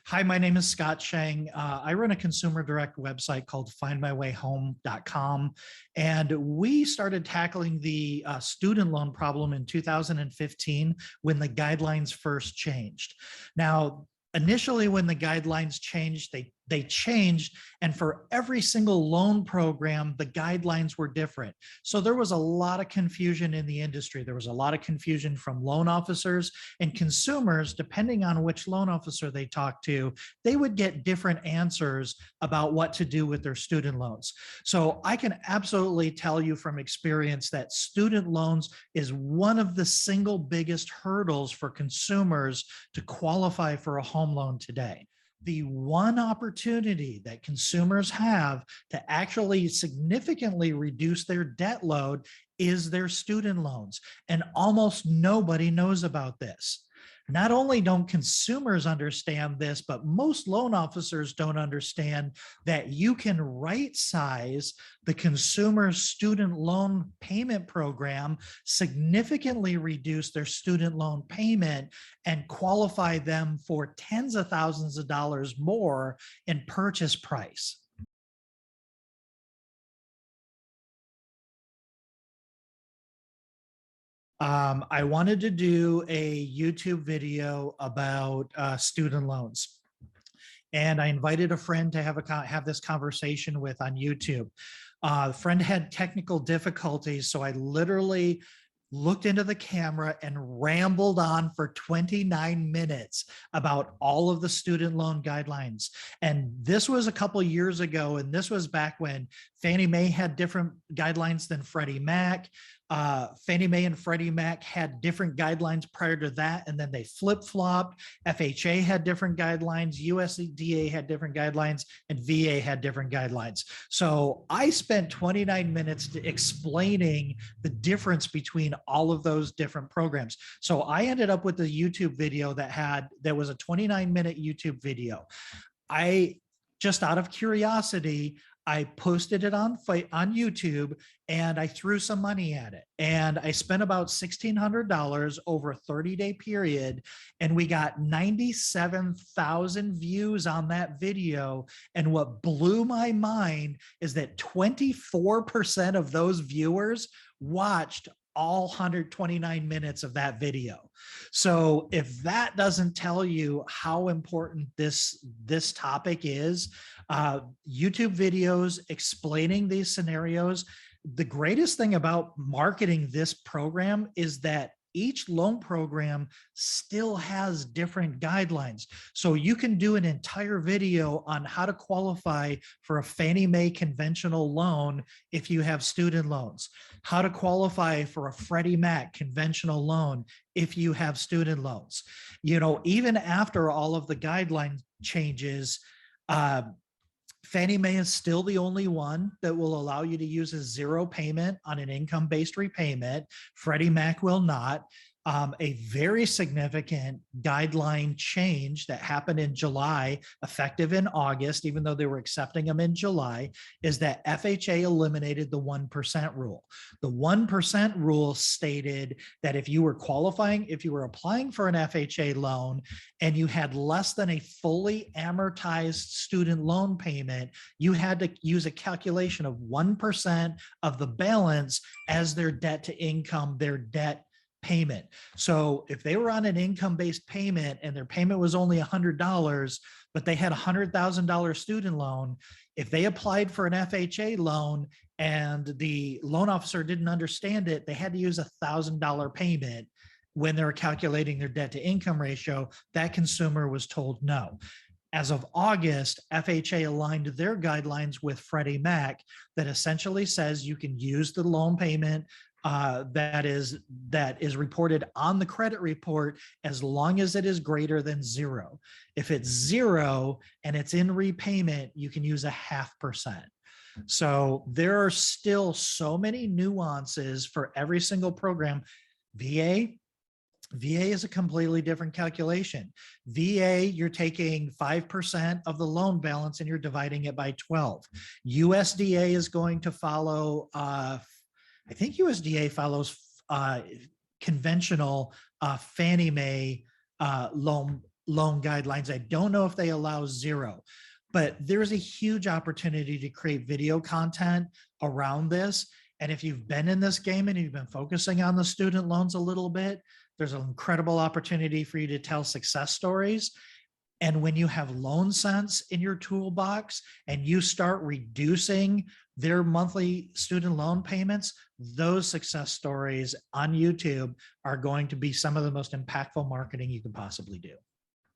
Hi, my name is Scott Schang. I run a consumer direct website called findmywayhome.com. And we started tackling the student loan problem in 2015 when the guidelines first changed. Now, initially when the guidelines changed, they changed, and for every single loan program, the guidelines were different. So there was a lot of confusion in the industry. There was a lot of confusion from loan officers and consumers. Depending on which loan officer they talked to, they would get different answers about what to do with their student loans. So I can absolutely tell you from experience that student loans is one of the single biggest hurdles for consumers to qualify for a home loan today. The one opportunity that consumers have to actually significantly reduce their debt load is their student loans. And almost nobody knows about this. Not only don't consumers understand this, but most loan officers don't understand that you can right size the consumer's student loan payment program, significantly reduce their student loan payment, and qualify them for tens of thousands of dollars more in purchase price. I wanted to do a YouTube video about student loans. And I invited a friend to have this conversation with on YouTube. The friend had technical difficulties, so I literally looked into the camera and rambled on for 29 minutes about all of the student loan guidelines. And this was a couple years ago, and this was back when Fannie Mae had different guidelines than Freddie Mac. Fannie Mae and Freddie Mac had different guidelines prior to that, and then they flip-flopped. FHA had different guidelines, USDA had different guidelines, and VA had different guidelines. So I spent 29 minutes explaining the difference between all of those different programs. So I ended up with a YouTube video that was a 29-minute YouTube video. I, just out of curiosity, I posted it on YouTube, and I threw some money at it. And I spent about $1,600 over a 30-day period, and we got 97,000 views on that video. And what blew my mind is that 24% of those viewers watched all 129 minutes of that video. So if that doesn't tell you how important this topic is, YouTube videos explaining these scenarios. The greatest thing about marketing this program is that each loan program still has different guidelines. So you can do an entire video on how to qualify for a Fannie Mae conventional loan if you have student loans, how to qualify for a Freddie Mac conventional loan if you have student loans. You know, even after all of the guideline changes, Fannie Mae is still the only one that will allow you to use a zero payment on an income-based repayment. Freddie Mac will not. A very significant guideline change that happened in July, effective in August, even though they were accepting them in July, is that FHA eliminated the 1% rule. The 1% rule stated that if you were applying for an FHA loan and you had less than a fully amortized student loan payment, you had to use a calculation of 1% of the balance as their debt to income, their debt payment. So if they were on an income-based payment and their payment was only $100, but they had a $100,000 student loan, if they applied for an FHA loan and the loan officer didn't understand it, they had to use $1,000 payment when they were calculating their debt to income ratio. That consumer was told no. As of August, FHA aligned their guidelines with Freddie Mac that essentially says you can use the loan payment that is reported on the credit report as long as it is greater than zero. If it's zero and it's in repayment, you can use 0.5%. So there are still so many nuances for every single program. VA is a completely different calculation. VA, you're taking 5% of the loan balance and you're dividing it by 12. USDA is going to follow, I think USDA follows conventional Fannie Mae loan loan guidelines. I don't know if they allow zero, but there's a huge opportunity to create video content around this. And if you've been in this game and you've been focusing on the student loans a little bit, there's an incredible opportunity for you to tell success stories. And when you have LoanSense in your toolbox and you start reducing their monthly student loan payments, those success stories on YouTube are going to be some of the most impactful marketing you can possibly do.